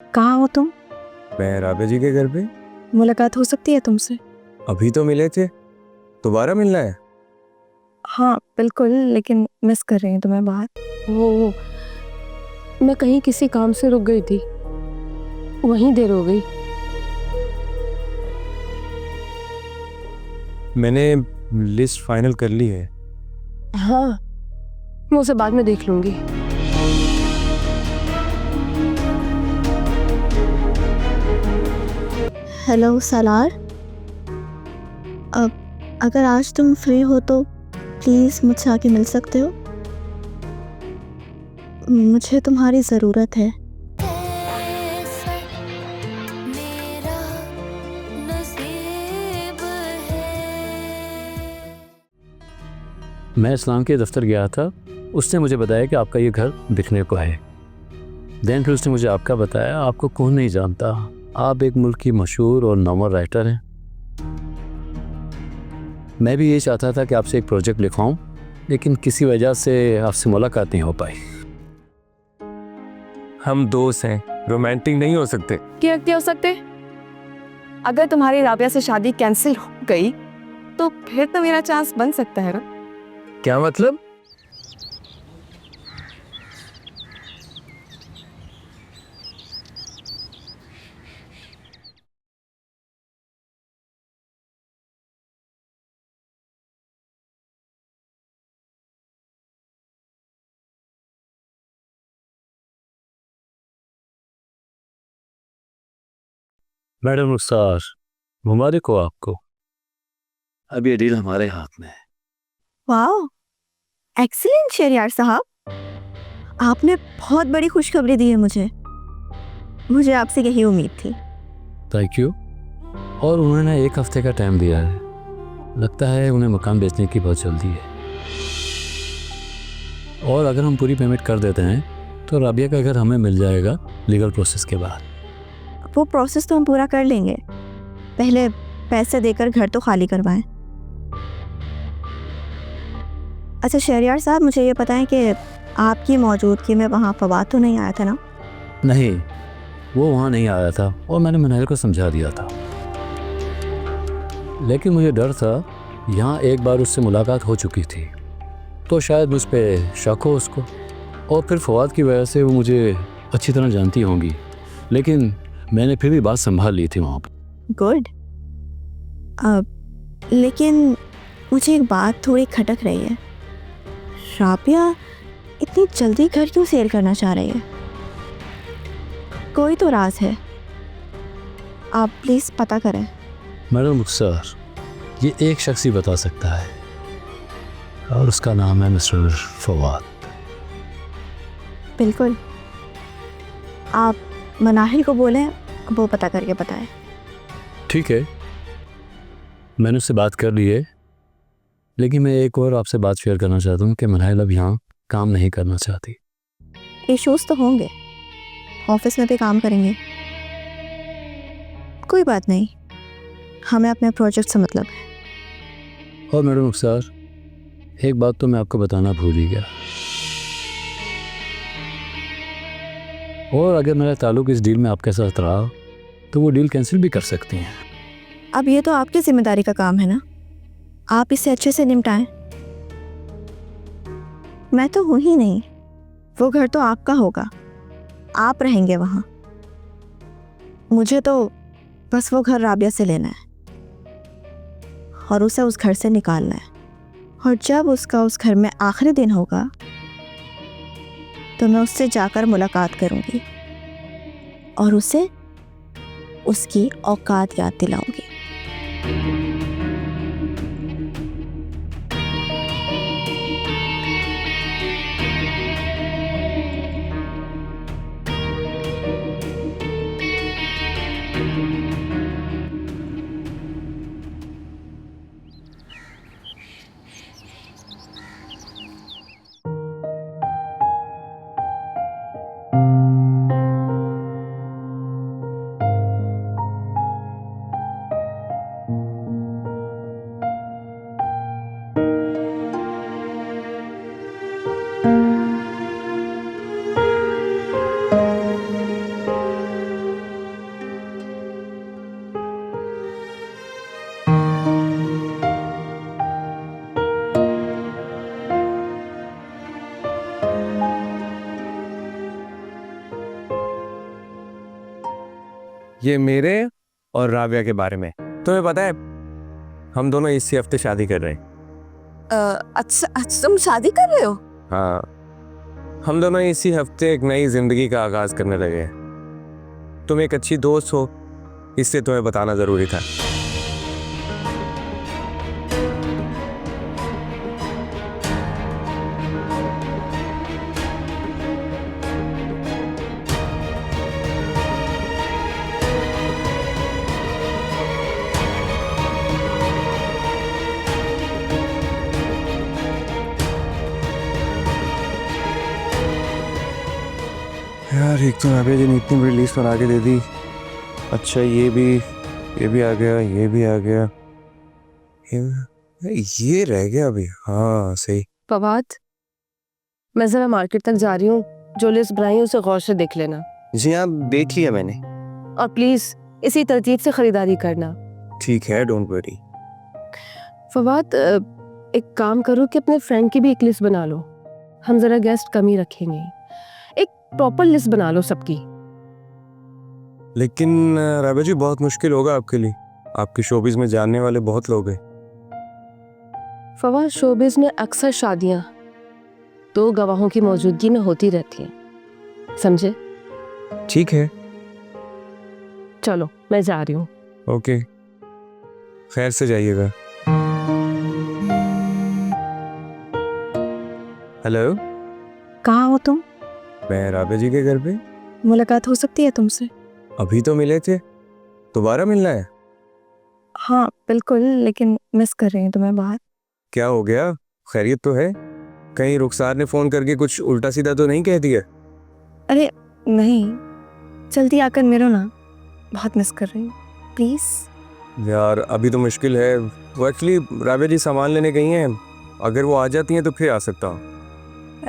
कहाँ हो तुम? मैं राबे जी के घर पे। मुलाकात हो सकती है तुमसे? अभी तो मिले थे, दोबारा मिलना है? हाँ बिल्कुल, लेकिन मिस कर रही हूँ तुम्हें बाहर। वो मैं कहीं किसी काम से रुक गई थी, वहीं देर हो गई। मैंने लिस्ट फाइनल कर ली है। हाँ, मैं उसे बाद में देख लूंगी। हेलो सालार। अब अगर आज तुम फ्री हो तो प्लीज़ मुझसे आके मिल सकते हो। मुझे तुम्हारी ज़रूरत है। मैं इस्लाम के दफ्तर गया था, उसने मुझे बताया कि आपका ये घर बिकने को है। देन फिर उसने मुझे आपका बताया। आपको कौन नहीं जानता, आप एक मुल्क की मशहूर और नॉवल राइटर हैं। मैं भी ये चाहता था कि आपसे एक प्रोजेक्ट लिखवाऊं, लेकिन किसी वजह से आपसे मुलाकात नहीं हो पाई। हम दोस्त हैं, रोमांटिक नहीं हो सकते। क्या हो सकते? अगर तुम्हारी राबिया से शादी कैंसिल हो गई तो फिर तो मेरा चांस बन सकता है ना। क्या मतलब? मैडम रुखसार, मुबारक हो आपको। अब ये डील हमारे हाथ में है। वाह, एक्सीलेंट शहरयार साहब, आपने बहुत बड़ी खुशखबरी दी है मुझे आपसे यही उम्मीद थी। Thank you. और उन्होंने 1 हफ्ते का टाइम दिया है। लगता है उन्हें मकान बेचने की बहुत जल्दी है। और अगर हम पूरी पेमेंट कर देते हैं तो राबिया का घर हमें मिल जाएगा लीगल प्रोसेस के बाद। वो प्रोसेस तो हम पूरा कर लेंगे, पहले पैसे देकर घर तो खाली करवाएं। अच्छा शहरयार साहब, मुझे ये बताएं कि आपकी मौजूदगी में वहाँ फवाद तो नहीं आया था ना? नहीं, वो वहाँ नहीं आया था और मैंने मनहर को समझा दिया था। लेकिन मुझे डर था, यहाँ एक बार उससे मुलाकात हो चुकी थी तो शायद मुझ पर शक हो उसको, और फिर फवाद की वजह से वो मुझे अच्छी तरह जानती होंगी। लेकिन मैंने फिर भी बात संभाल ली थी वहाँ पर। गुड। लेकिन मुझे एक बात थोड़ी खटक रही है। राबिया इतनी जल्दी घर क्यों सेल करना चाह रही है? कोई तो राज है, आप प्लीज़ पता करें। मैडम रुखसार, ये एक शख्स ही बता सकता है और उसका नाम है मिस्टर फवाद। बिल्कुल, आप मनाहिल को बोलें, वो पता करके बताएं। ठीक है, मैंने उससे बात कर ली है। लेकिन मैं एक और आपसे बात शेयर करना चाहता हूँ कि मनहल अब यहाँ काम नहीं करना चाहती। इश्यूज तो होंगे, ऑफिस में भी काम करेंगे, कोई बात नहीं, हमें अपने प्रोजेक्ट से मतलब है। और मैडम रुखसार, एक बात तो मैं आपको बताना भूल ही गया। और अगर मेरा ताल्लुक इस डील में आपके साथ रहा तो वो डील कैंसिल भी कर सकती हैं। अब ये तो आपकी जिम्मेदारी का काम है ना, आप इसे अच्छे से निपटाएं। मैं तो हूं ही नहीं, वो घर तो आपका होगा, आप रहेंगे वहाँ। मुझे तो बस वो घर राबिया से लेना है और उसे उस घर से निकालना है। और जब उसका उस घर में आखिरी दिन होगा तो मैं उससे जाकर मुलाकात करूंगी और उसे उसकी औकात याद दिलाऊंगी। ये मेरे और राबिया के बारे में। तुम्हें पता है हम दोनों इसी हफ्ते शादी कर रहे हैं। अच्छा तुम शादी कर रहे हो? हाँ, हम दोनों इसी हफ्ते एक नई जिंदगी का आगाज करने लगे हैं। तुम एक अच्छी दोस्त हो, इससे तुम्हें बताना जरूरी था। यार एक तो राबिया जी ने इतनी बड़ी लिस्ट बना के दे दी। अच्छा ये भी आ गया, ये भी आ गया, ये रह गया अभी। हाँ सही। फवाद, मैं जरा मार्केट तक जा रही हूँ, जो लिस्ट बनाई है उसे गौर से देख लेना। जी हाँ, देख लिया मैंने। और प्लीज इसी तरतीब से खरीदारी करना। ठीक है, डोंट वरी। फवाद, एक काम करो कि अपने फ्रेंड की भी एक लिस्ट बना लो। हम जरा गेस्ट कम ही रखेंगे, एक प्रॉपर लिस्ट बना लो सबकी। लेकिन राबिया जी बहुत मुश्किल होगा आपके लिए, आपके शोबिज में जानने वाले बहुत लोग हैं। फवाद, शोबिज में अक्सर शादियां दो गवाहों की मौजूदगी में होती रहती हैं, समझे? ठीक है, चलो मैं जा रही हूँ। ओके, खैर से जाइएगा। हेलो, कहाँ हो तुम? मैं राबिया जी के घर पे। मुलाकात हो सकती है तुमसे? अभी तो मिले थे, दोबारा मिलना है? हाँ बिल्कुल, लेकिन मिस कर रही हूँ तुम्हें बाहर। क्या हो गया, खैरियत तो है? कहीं रुखसार ने फोन करके कुछ उल्टा सीधा तो नहीं कह दिया? अरे नहीं, जल्दी आकर मिलो ना, बहुत मिस कर रही हूँ, प्लीज। यार अभी तो मुश्किल है, वो एक्चुअली राबिया जी सामान लेने गई हैं। अगर वो आ जाती हैं तो फिर आ सकता हूँ।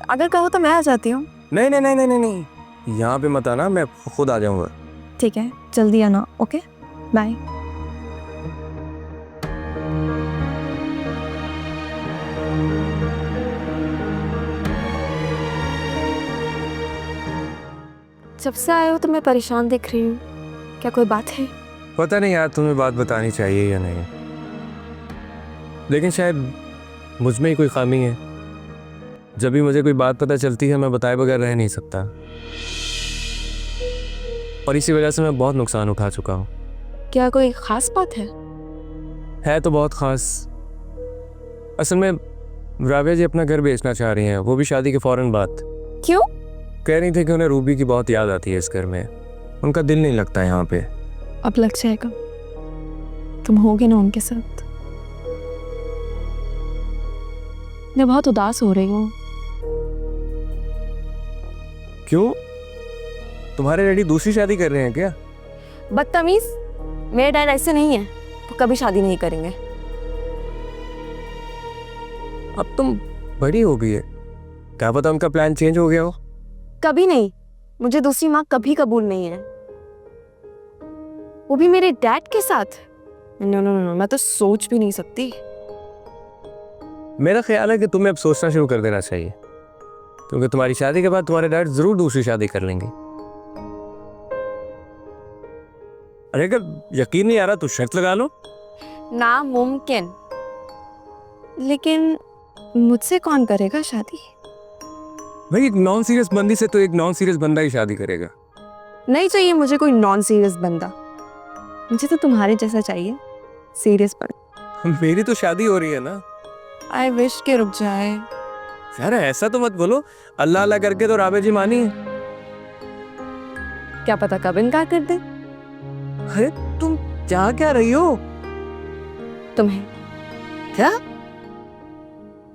अगर कहो तो मैं आ जाती हूँ। नहीं नहीं नहीं नहीं नहीं नहीं, यहाँ पे मत आना, मैं खुद आ जाऊँगा। ठीक है, जल्दी आना। Okay, bye. जब से आए हो तो मैं परेशान दिख रही हूँ, क्या कोई बात है? पता नहीं यार, तुम्हें बात बतानी चाहिए या नहीं, लेकिन शायद मुझ में ही कोई खामी है। जब भी मुझे कोई बात पता चलती है मैं बताए बगैर रह नहीं सकता, और इसी वजह से मैं बहुत नुकसान उठा चुका हूँ। क्या कोई खास बात है तो बहुत खास। असल में राबिया जी अपना घर बेचना चाह रही हैं, वो भी शादी के फौरन बाद। क्यों? कह रही थी कि उन्हें रूबी की बहुत याद आती है इस घर में, उनका दिल नहीं लगता यहाँ पे। अब लग जाएगा, तुम होगे ना उनके साथ। मैं बहुत उदास हो रही हूँ। क्यों, तुम्हारे डैडी दूसरी शादी कर रहे हैं क्या? बदतमीज, मेरे डैड ऐसे नहीं है, वो कभी शादी नहीं करेंगे। अब तुम बड़ी हो गई है, क्या पता उनका प्लान चेंज हो गया हो। कभी नहीं, मुझे दूसरी माँ कभी कबूल नहीं है, वो भी मेरे डैड के साथ। नो नो नो, मैं तो सोच भी नहीं सकती। मेरा ख्याल है कि तुम्हें अब सोचना शुरू कर देना चाहिए, क्योंकि तुम्हारी शादी के बाद तुम्हारे डैड जरूर दूसरी शादी कर लेंगे। अरे अगर यकीन नहीं आ रहा तो शर्त लगा लो। नामुमकिन। लेकिन मुझसे कौन करेगा शादी? भाई एक नॉन सीरियस बंदी से तो एक नॉन सीरियस बंदा ही शादी करेगा। नहीं चाहिए मुझे कोई नॉन सीरियस बंदा, मुझे तो तुम्हारे जैसा चाहिए, सीरियस पर। मेरी तो शादी हो रही है ना। आई विश के रुक जाए। यार ऐसा तो मत बोलो, अल्लाह अल्लाह करके तो राबिया जी मानी है। क्या पता कब इनकार कर दे। अरे तुम चाह क्या रही हो? तुम्हें क्या?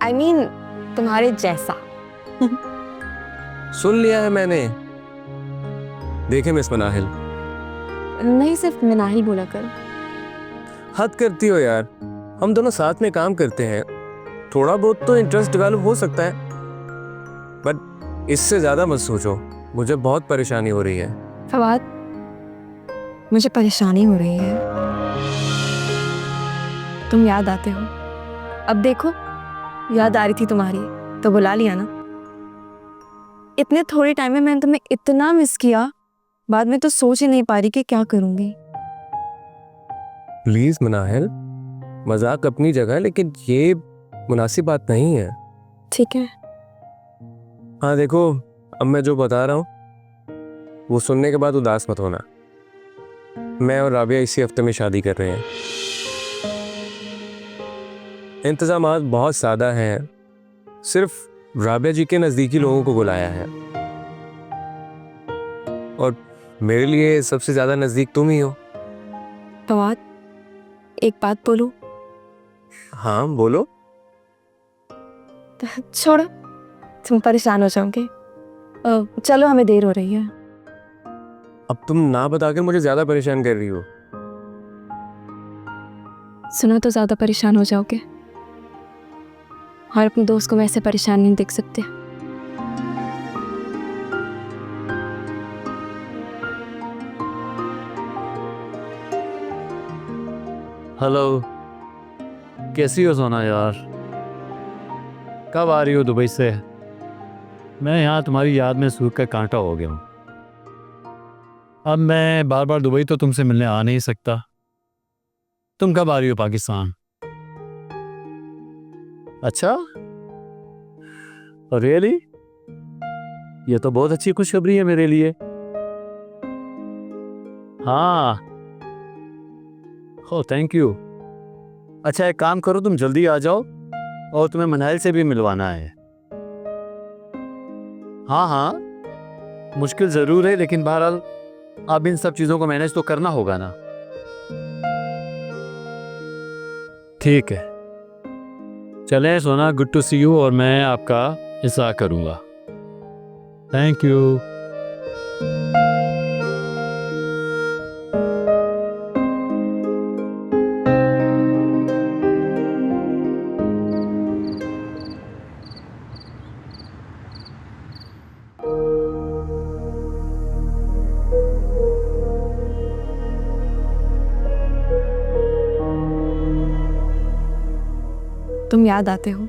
आई मीन तुम्हारे जैसा। सुन लिया है मैंने। देखे मिस मनाहिल, नहीं सिर्फ मिनाहिल बोला कर। हद करती हो यार, हम दोनों साथ में काम करते हैं, थोड़ा बहुत तो इंटरेस्ट डेवलप हो सकता है, बट इससे ज्यादा मत सोचो, मुझे बहुत परेशानी हो रही है। फवाद, मुझे परेशानी हो रही है, तुम याद आते हो। अब देखो, याद आ रही थी तुम्हारी तो बुला लिया ना। इतने थोड़े टाइम में मैंने तुम्हें इतना मिस किया बाद में तो सोच ही नहीं पा रही कि क्या करूंगी। प्लीज मुनाहिल, मजाक अपनी जगह, लेकिन ये मुनासिब बात नहीं है। ठीक है। हाँ देखो, अब मैं जो बता रहा हूँ वो सुनने के बाद उदास मत होना। मैं और राबिया इसी हफ्ते में शादी कर रहे हैं। इंतजामात बहुत सादा हैं, सिर्फ राबिया जी के नज़दीकी लोगों को बुलाया है और मेरे लिए सबसे ज़्यादा नज़दीक तुम ही हो। फवाद, एक बात बोलूं? हाँ बोलो। छोड़ो, तुम परेशान हो जाओगे। चलो, हमें देर हो रही है। अब तुम ना बताकर मुझे ज़्यादा परेशान कर रही हो। सुनो तो ज़्यादा परेशान हो जाओगे और अपने दोस्त को वैसे परेशान नहीं देख सकते। हेलो, कैसी हो सोना यार? कब आ रही हो दुबई से? मैं यहाँ तुम्हारी याद में सूख कर कांटा हो गया हूँ। अब मैं बार बार दुबई तो तुमसे मिलने आ नहीं सकता। तुम कब आ रही हो पाकिस्तान? अच्छा, रियली? ये तो बहुत अच्छी खुशखबरी है मेरे लिए। हाँ, हो थैंक यू। अच्छा एक काम करो, तुम जल्दी आ जाओ और तुम्हें मनाइल से भी मिलवाना है। हाँ हाँ, मुश्किल ज़रूर है लेकिन बहरहाल अब इन सब चीज़ों को मैनेज तो करना होगा ना। ठीक है, चलें सोना, गुड टू सी यू और मैं आपका इंतज़ार करूँगा। Thank you. तुम याद आते हो।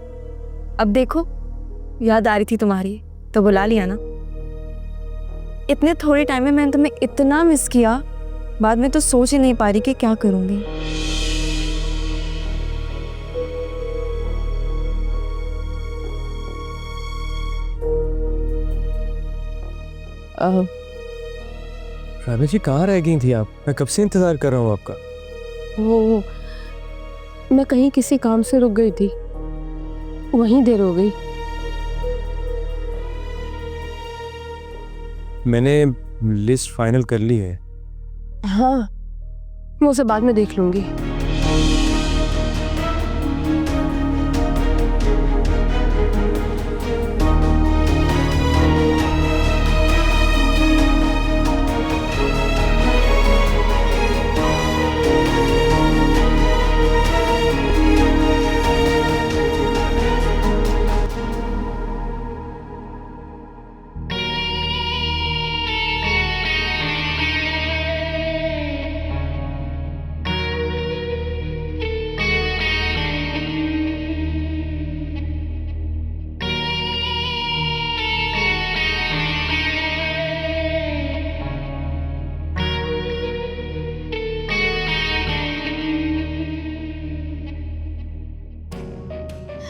अब देखो, याद आ रही थी तुम्हारी तो बुला लिया ना। इतने थोड़े टाइम में मैंने तुम्हें इतना मिस किया, बाद में तो सोच ही नहीं पा रही कि क्या करूंगी। राबिया जी कहाँ रह गई थी आप? मैं कब से इंतज़ार कर रहा हूँ आपका। वो मैं कहीं किसी काम से रुक गई थी, वहीं देर हो गई। मैंने लिस्ट फाइनल कर ली है। हाँ, मैं उसे बाद में देख लूंगी।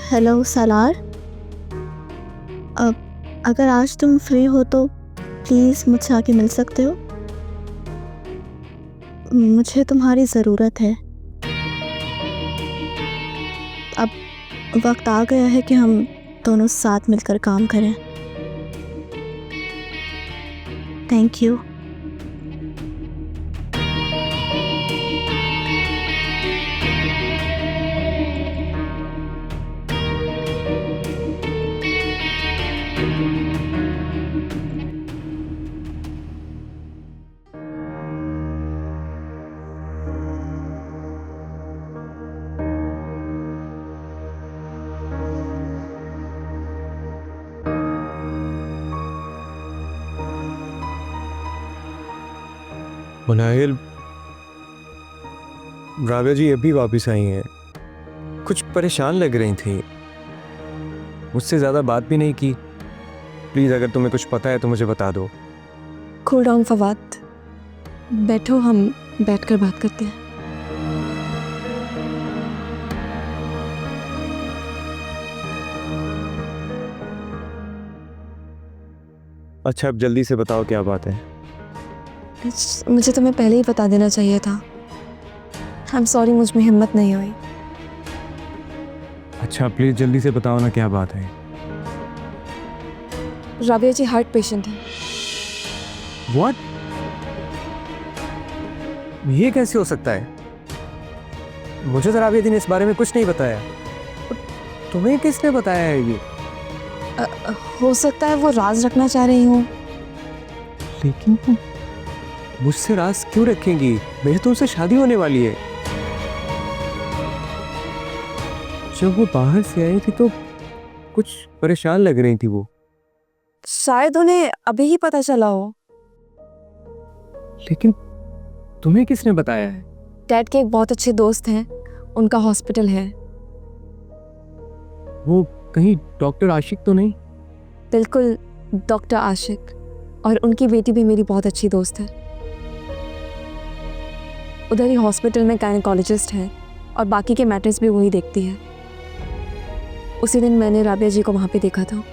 हेलो सालार, अगर आज तुम फ्री हो तो प्लीज़ मुझसे आके मिल सकते हो। मुझे तुम्हारी ज़रूरत है। अब वक्त आ गया है कि हम दोनों साथ मिलकर काम करें। Thank you. मुनाहिल, राबिया जी अभी वापस आई हैं। कुछ परेशान लग रही थी, मुझसे ज़्यादा बात भी नहीं की। प्लीज़ अगर तुम्हें कुछ पता है तो मुझे बता दो। कूल डाउन फवाद, बैठो, हम बैठकर बात करते हैं। अच्छा, अब जल्दी से बताओ क्या बात है। मुझे तुम्हें पहले ही बता देना चाहिए था। आई एम सॉरी, मुझ में हिम्मत नहीं हुई। अच्छा प्लीज जल्दी से बताओ ना क्या बात है। राबिया जी हार्ट पेशेंट है। व्हाट? ये कैसे हो सकता है? मुझे तो राबिया दी ने इस बारे में कुछ नहीं बताया। तुम्हें किसने बताया है ये? हो सकता है वो राज रखना चाह रही हूँ। लेकिन तुम मुझसे राज क्यों रखेंगी? मेरी तो उनसे शादी होने वाली है। जब वो बाहर से आई थी तो कुछ परेशान लग रही थी वो। शायद उन्हें अभी ही पता चला हो। लेकिन तुम्हें किसने बताया है? डैड के एक बहुत अच्छे दोस्त हैं, उनका हॉस्पिटल है। वो कहीं डॉक्टर आशिक तो नहीं? बिल्कुल, डॉक्टर आशिक, और उनकी बेटी भी मेरी बहुत अच्छी दोस्त है। उधर ही हॉस्पिटल में गायनेकोलॉजिस्ट है और बाकी के मैटर्स भी वही देखती है। उसी दिन मैंने राबिया जी को वहाँ पे देखा था।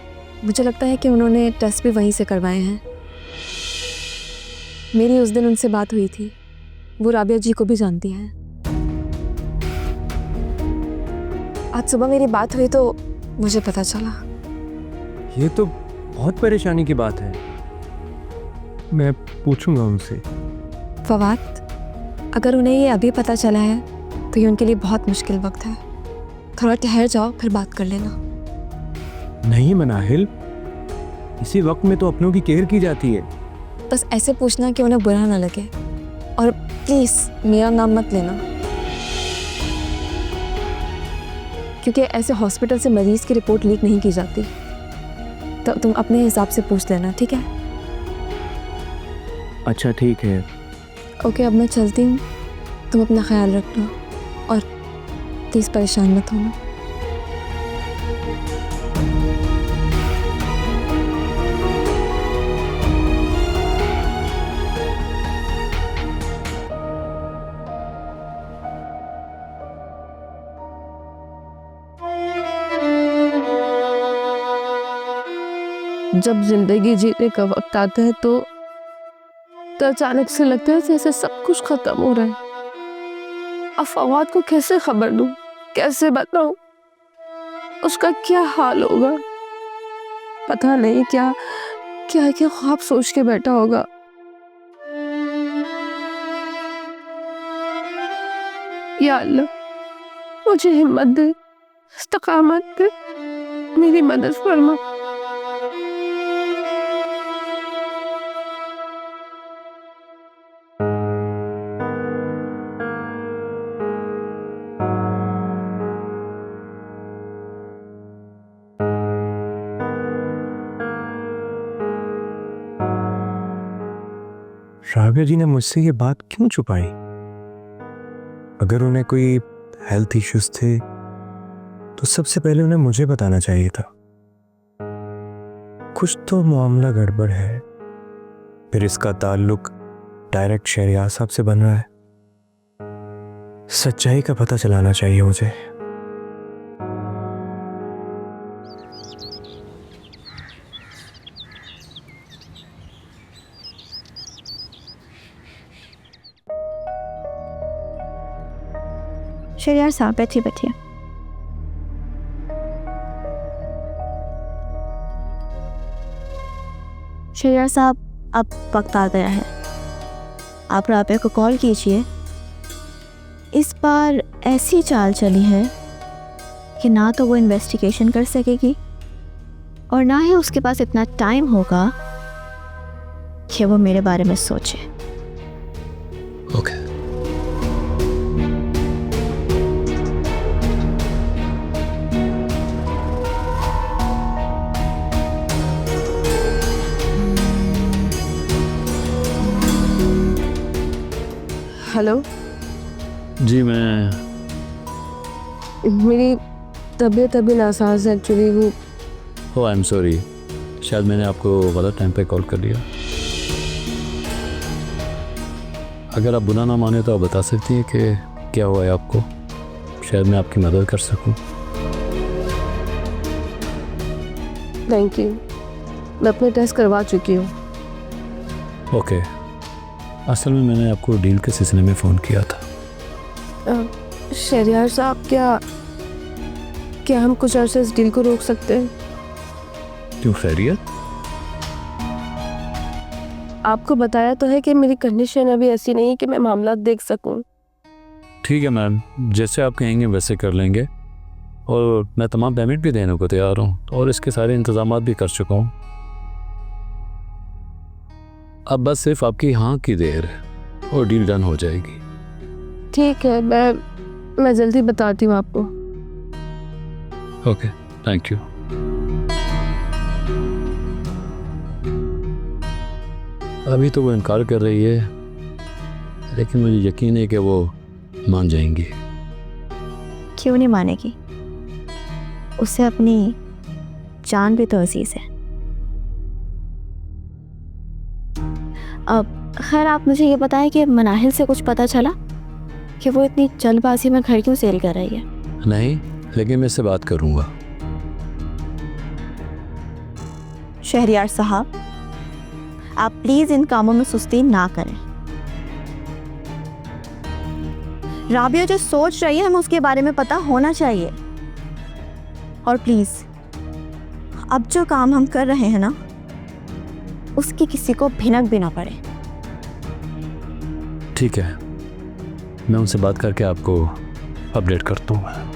मुझे लगता है कि उन्होंने टेस्ट भी वहीं से करवाए हैं। मेरी उस दिन उनसे बात हुई थी। वो राबिया जी को भी जानती हैं। आज सुबह मेरी बात हुई तो मुझे पता चला। ये तो बहुत परेशानी की बात है। मैं पूछूंगा उनसे। फवाद, अगर उन्हें ये अभी पता चला है तो ये उनके लिए बहुत मुश्किल वक्त है। थोड़ा ठहर जाओ, फिर बात कर लेना। नहीं मनाहिल, इसी वक्त में तो अपनों की केयर की जाती है। बस ऐसे पूछना कि उन्हें बुरा ना लगे, और प्लीज़ मेरा नाम मत लेना, क्योंकि ऐसे हॉस्पिटल से मरीज़ की रिपोर्ट लीक नहीं की जाती। तो तुम अपने हिसाब से पूछ लेना, ठीक है? अच्छा ठीक है। ओके, अब मैं चलती हूँ। तुम अपना ख्याल रखना और प्लीज़ परेशान मत होना। जब जिंदगी जीने का वक्त आता है तो अचानक से लगता है जैसे सब कुछ खत्म हो रहा है। अब फवाद को कैसे खबर दूं, कैसे बताऊं, उसका क्या हाल होगा? पता नहीं क्या क्या क्या ख्वाब सोच के बैठा होगा। या अल्लाह, मुझे हिम्मत दे, इस्तकामत दे, मेरी मदद फरमा। राबिया जी ने मुझसे ये बात क्यों छुपाई? अगर उन्हें कोई हेल्थ इश्यूज थे तो सबसे पहले उन्हें मुझे बताना चाहिए था। कुछ तो मामला गड़बड़ है। फिर इसका ताल्लुक डायरेक्ट शहरियार साहब से बन रहा है। सच्चाई का पता चलाना चाहिए मुझे। शहरियार साहब बैठिए बैठिए। शहरियार साहब, अब वक्त आ गया है, आप राबिया को कॉल कीजिए। इस बार ऐसी चाल चली है कि ना तो वो इन्वेस्टिगेशन कर सकेगी और ना ही उसके पास इतना टाइम होगा कि वो मेरे बारे में सोचे। ओके। हेलो, जी मैं मेरी तबीयत अभी नासाज है एक्चुअली। वो आई एम सॉरी, शायद मैंने आपको गलत टाइम पे कॉल कर दिया। अगर आप बुरा ना माने तो आप बता सकती हैं कि क्या हुआ है आपको, शायद मैं आपकी मदद कर सकूं। थैंक यू, मैं अपने टेस्ट करवा चुकी हूँ। ओके, असल में मैंने आपको डील के सिलसिले में फ़ोन किया था। शहरियार साहब, क्या हम कुछ अर्से इस डील को रोक सकते हैं? क्यों, खैरियत? आपको बताया तो है कि मेरी कंडीशन अभी ऐसी नहीं है कि मैं मामला देख सकूं। ठीक है मैम, जैसे आप कहेंगे वैसे कर लेंगे, और मैं तमाम पेमेंट भी देने को तैयार हूँ और इसके सारे इंतजाम भी कर चुका हूँ। अब बस सिर्फ आपकी हाँ की देर है और डील डन हो जाएगी। ठीक है, मैं जल्दी बताती हूँ आपको। Okay, thank you. अभी तो वो इनकार कर रही है, लेकिन मुझे यकीन है कि वो मान जाएंगी। क्यों नहीं मानेगी? उसे अपनी जान भी तो अजीज है। अब खैर, आप मुझे ये बताएं कि मनाहिल से कुछ पता चला कि वो इतनी जल्दबाजी में घर क्यों सेल कर रही है? नहीं, लेकिन मैं इससे बात करूँगा। शहरियार साहब, आप प्लीज इन कामों में सुस्ती ना करें। राबिया जो सोच रही है हमें उसके बारे में पता होना चाहिए। और प्लीज अब जो काम हम कर रहे हैं ना, उसकी किसी को भिनक भी ना पड़े। ठीक है, मैं उनसे बात करके आपको अपडेट करता हूँ।